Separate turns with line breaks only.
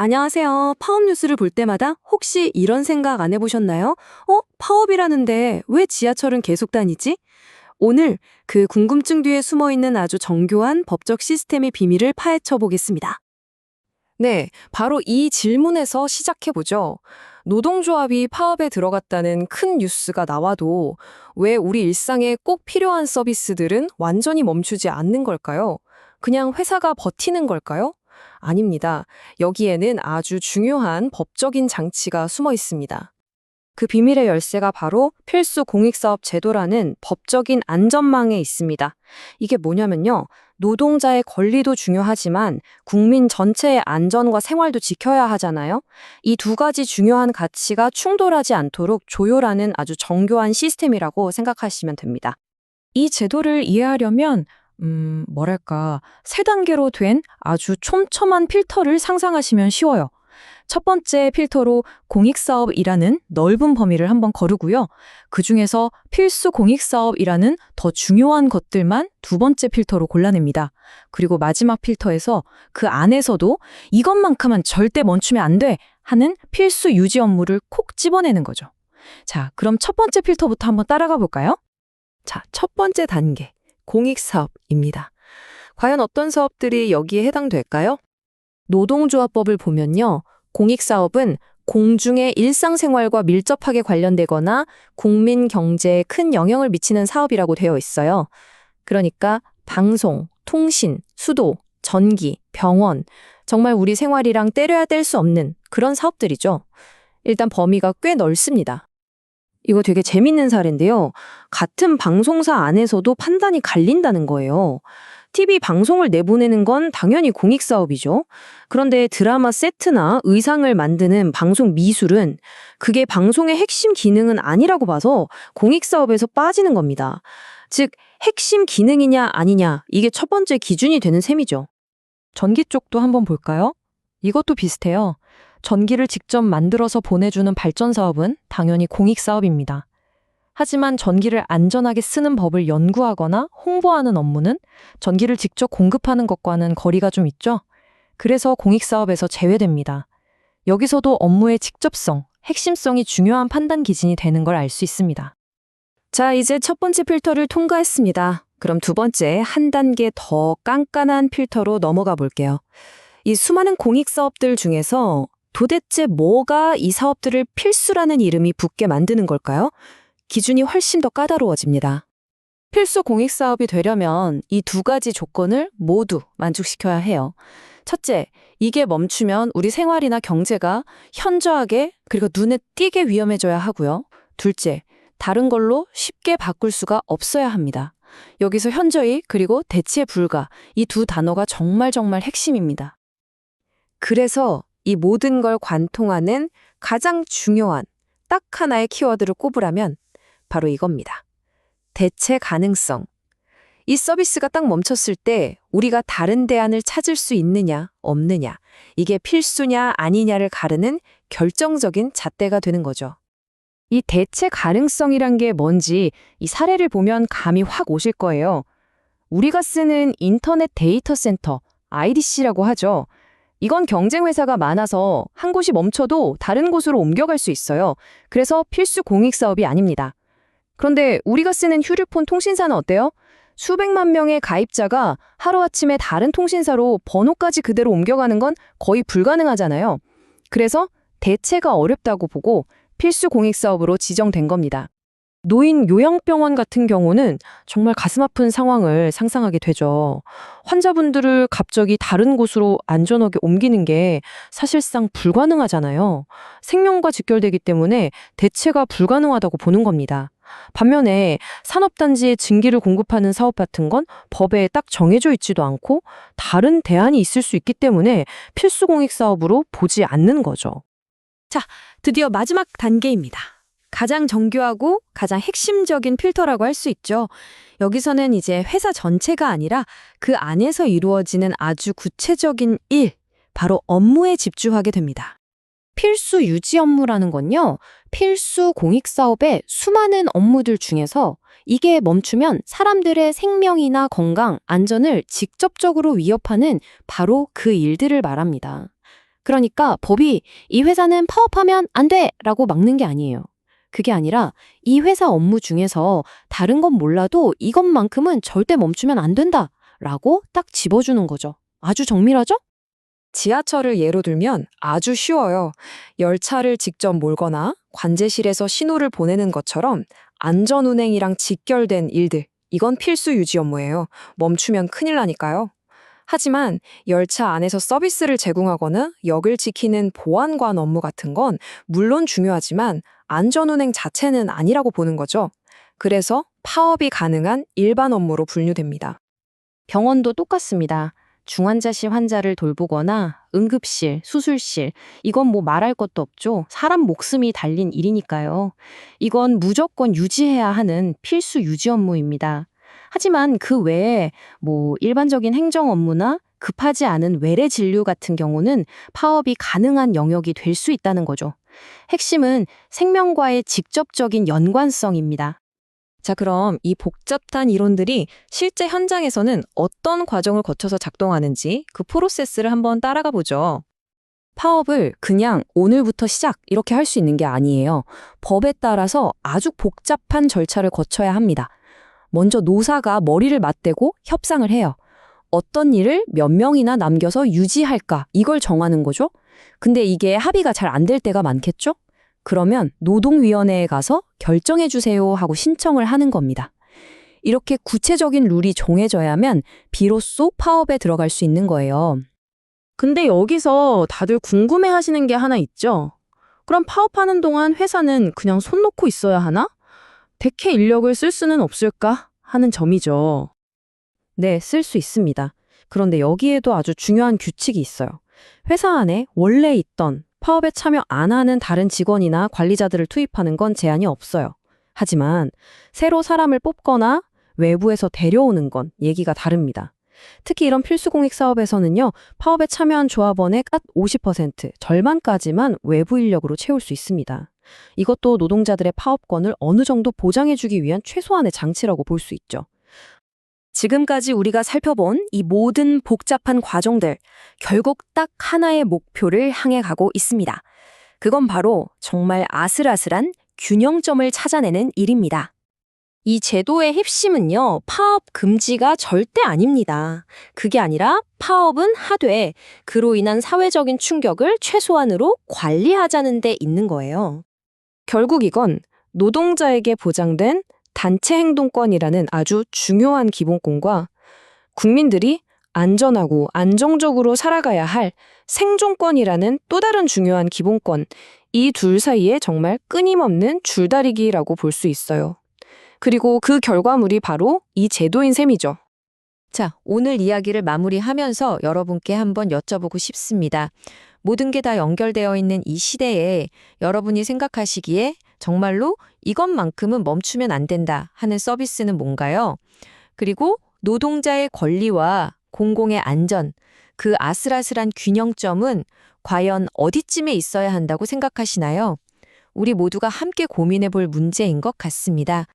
안녕하세요. 파업 뉴스를 볼 때마다 혹시 이런 생각 안 해보셨나요? 파업이라는데 왜 지하철은 계속 다니지? 오늘 그 궁금증 뒤에 숨어 있는 아주 정교한 법적 시스템의 비밀을 파헤쳐 보겠습니다.
네, 바로 이 질문에서 시작해보죠. 노동조합이 파업에 들어갔다는 큰 뉴스가 나와도 왜 우리 일상에 꼭 필요한 서비스들은 완전히 멈추지 않는 걸까요? 그냥 회사가 버티는 걸까요? 아닙니다. 여기에는 아주 중요한 법적인 장치가 숨어 있습니다.
그 비밀의 열쇠가 바로 필수 공익사업 제도라는 법적인 안전망에 있습니다. 이게 뭐냐면요. 노동자의 권리도 중요하지만 국민 전체의 안전과 생활도 지켜야 하잖아요. 이 두 가지 중요한 가치가 충돌하지 않도록 조율하는 아주 정교한 시스템이라고 생각하시면 됩니다.
이 제도를 이해하려면 세 단계로 된 아주 촘촘한 필터를 상상하시면 쉬워요. 첫 번째 필터로 공익사업이라는 넓은 범위를 한번 거르고요. 그중에서 필수 공익사업이라는 더 중요한 것들만 두 번째 필터로 골라냅니다. 그리고 마지막 필터에서 그 안에서도 이것만큼은 절대 멈추면 안 돼 하는 필수 유지 업무를 콕 집어내는 거죠. 자, 그럼 첫 번째 필터부터 한번 따라가 볼까요?
자, 첫 번째 단계, 공익사업입니다. 과연 어떤 사업들이 여기에 해당될까요? 노동조합법을 보면요. 공익사업은 공중의 일상생활과 밀접하게 관련되거나 국민 경제에 큰 영향을 미치는 사업이라고 되어 있어요. 그러니까 방송, 통신, 수도, 전기, 병원, 정말 우리 생활이랑 떼려야 뗄 수 없는 그런 사업들이죠. 일단 범위가 꽤 넓습니다. 이거 되게 재밌는 사례인데요. 같은 방송사 안에서도 판단이 갈린다는 거예요. TV 방송을 내보내는 건 당연히 공익사업이죠. 그런데 드라마 세트나 의상을 만드는 방송 미술은 그게 방송의 핵심 기능은 아니라고 봐서 공익사업에서 빠지는 겁니다. 즉, 핵심 기능이냐 아니냐, 이게 첫 번째 기준이 되는 셈이죠.
전기 쪽도 한번 볼까요? 이것도 비슷해요. 전기를 직접 만들어서 보내주는 발전 사업은 당연히 공익 사업입니다. 하지만 전기를 안전하게 쓰는 법을 연구하거나 홍보하는 업무는 전기를 직접 공급하는 것과는 거리가 좀 있죠. 그래서 공익 사업에서 제외됩니다. 여기서도 업무의 직접성, 핵심성이 중요한 판단 기준이 되는 걸 알 수 있습니다.
자, 이제 첫 번째 필터를 통과했습니다. 그럼 두 번째, 한 단계 더 깐깐한 필터로 넘어가 볼게요. 이 수많은 공익사업들 중에서 도대체 뭐가 이 사업들을 필수라는 이름이 붙게 만드는 걸까요? 기준이 훨씬 더 까다로워집니다. 필수 공익사업이 되려면 이 두 가지 조건을 모두 만족시켜야 해요. 첫째, 이게 멈추면 우리 생활이나 경제가 현저하게 그리고 눈에 띄게 위험해져야 하고요. 둘째, 다른 걸로 쉽게 바꿀 수가 없어야 합니다. 여기서 현저히 그리고 대체 불가 이 두 단어가 정말 핵심입니다. 그래서 이 모든 걸 관통하는 가장 중요한 딱 하나의 키워드를 꼽으라면 바로 이겁니다. 대체 가능성. 이 서비스가 딱 멈췄을 때 우리가 다른 대안을 찾을 수 있느냐, 없느냐, 이게 필수냐, 아니냐를 가르는 결정적인 잣대가 되는 거죠. 이 대체 가능성이란 게 뭔지 이 사례를 보면 감이 확 오실 거예요. 우리가 쓰는 인터넷 데이터 센터, IDC라고 하죠. 이건 경쟁 회사가 많아서 한 곳이 멈춰도 다른 곳으로 옮겨갈 수 있어요. 그래서 필수 공익 사업이 아닙니다. 그런데 우리가 쓰는 휴대폰 통신사는 어때요? 수백만 명의 가입자가 하루아침에 다른 통신사로 번호까지 그대로 옮겨가는 건 거의 불가능하잖아요. 그래서 대체가 어렵다고 보고 필수 공익 사업으로 지정된 겁니다. 노인 요양병원 같은 경우는 정말 가슴 아픈 상황을 상상하게 되죠. 환자분들을 갑자기 다른 곳으로 안전하게 옮기는 게 사실상 불가능하잖아요. 생명과 직결되기 때문에 대체가 불가능하다고 보는 겁니다. 반면에 산업단지에 증기를 공급하는 사업 같은 건 법에 딱 정해져 있지도 않고 다른 대안이 있을 수 있기 때문에 필수 공익 사업으로 보지 않는 거죠. 자, 드디어 마지막 단계입니다. 가장 정교하고 가장 핵심적인 필터라고 할 수 있죠. 여기서는 이제 회사 전체가 아니라 그 안에서 이루어지는 아주 구체적인 일, 바로 업무에 집중하게 됩니다. 필수 유지 업무라는 건요, 필수 공익사업의 수많은 업무들 중에서 이게 멈추면 사람들의 생명이나 건강, 안전을 직접적으로 위협하는 바로 그 일들을 말합니다.
그러니까 법이 이 회사는 파업하면 안 돼! 라고 막는 게 아니에요. 그게 아니라 이 회사 업무 중에서 다른 건 몰라도 이것만큼은 절대 멈추면 안 된다! 라고 딱 집어주는 거죠. 아주 정밀하죠?
지하철을 예로 들면 아주 쉬워요. 열차를 직접 몰거나 관제실에서 신호를 보내는 것처럼 안전운행이랑 직결된 일들, 이건 필수 유지 업무예요. 멈추면 큰일 나니까요. 하지만 열차 안에서 서비스를 제공하거나 역을 지키는 보안관 업무 같은 건 물론 중요하지만 안전운행 자체는 아니라고 보는 거죠. 그래서 파업이 가능한 일반 업무로 분류됩니다.
병원도 똑같습니다. 중환자실 환자를 돌보거나 응급실, 수술실, 이건 뭐 말할 것도 없죠. 사람 목숨이 달린 일이니까요. 이건 무조건 유지해야 하는 필수 유지 업무입니다. 하지만 그 외에 뭐 일반적인 행정 업무나 급하지 않은 외래 진료 같은 경우는 파업이 가능한 영역이 될 수 있다는 거죠. 핵심은 생명과의 직접적인 연관성입니다.
자, 그럼 이 복잡한 이론들이 실제 현장에서는 어떤 과정을 거쳐서 작동하는지 그 프로세스를 한번 따라가 보죠.
파업을 그냥 오늘부터 시작 이렇게 할 수 있는 게 아니에요. 법에 따라서 아주 복잡한 절차를 거쳐야 합니다. 먼저 노사가 머리를 맞대고 협상을 해요. 어떤 일을 몇 명이나 남겨서 유지할까 이걸 정하는 거죠. 근데 이게 합의가 잘 안 될 때가 많겠죠? 그러면 노동위원회에 가서 결정해 주세요 하고 신청을 하는 겁니다. 이렇게 구체적인 룰이 정해져야만 비로소 파업에 들어갈 수 있는 거예요.
근데 여기서 다들 궁금해 하시는 게 하나 있죠? 그럼 파업하는 동안 회사는 그냥 손 놓고 있어야 하나? 대체 인력을 쓸 수는 없을까? 하는 점이죠.
네, 쓸 수 있습니다. 그런데 여기에도 아주 중요한 규칙이 있어요. 회사 안에 원래 있던 파업에 참여 안 하는 다른 직원이나 관리자들을 투입하는 건 제한이 없어요. 하지만 새로 사람을 뽑거나 외부에서 데려오는 건 얘기가 다릅니다. 특히 이런 필수 공익 사업에서는요, 파업에 참여한 조합원의 딱 50%, 절반까지만 외부 인력으로 채울 수 있습니다. 이것도 노동자들의 파업권을 어느 정도 보장해주기 위한 최소한의 장치라고 볼 수 있죠. 지금까지 우리가 살펴본 이 모든 복잡한 과정들, 결국 딱 하나의 목표를 향해 가고 있습니다. 그건 바로 정말 아슬아슬한 균형점을 찾아내는 일입니다. 이 제도의 핵심은요, 파업 금지가 절대 아닙니다. 그게 아니라 파업은 하되 그로 인한 사회적인 충격을 최소한으로 관리하자는 데 있는 거예요. 결국 이건 노동자에게 보장된 단체 행동권이라는 아주 중요한 기본권과 국민들이 안전하고 안정적으로 살아가야 할 생존권이라는 또 다른 중요한 기본권, 이 둘 사이에 정말 끊임없는 줄다리기라고 볼 수 있어요. 그리고 그 결과물이 바로 이 제도인 셈이죠.
자, 오늘 이야기를 마무리하면서 여러분께 한번 여쭤보고 싶습니다. 모든 게 다 연결되어 있는 이 시대에 여러분이 생각하시기에 정말로 이것만큼은 멈추면 안 된다 하는 서비스는 뭔가요? 그리고 노동자의 권리와 공공의 안전, 그 아슬아슬한 균형점은 과연 어디쯤에 있어야 한다고 생각하시나요? 우리 모두가 함께 고민해 볼 문제인 것 같습니다.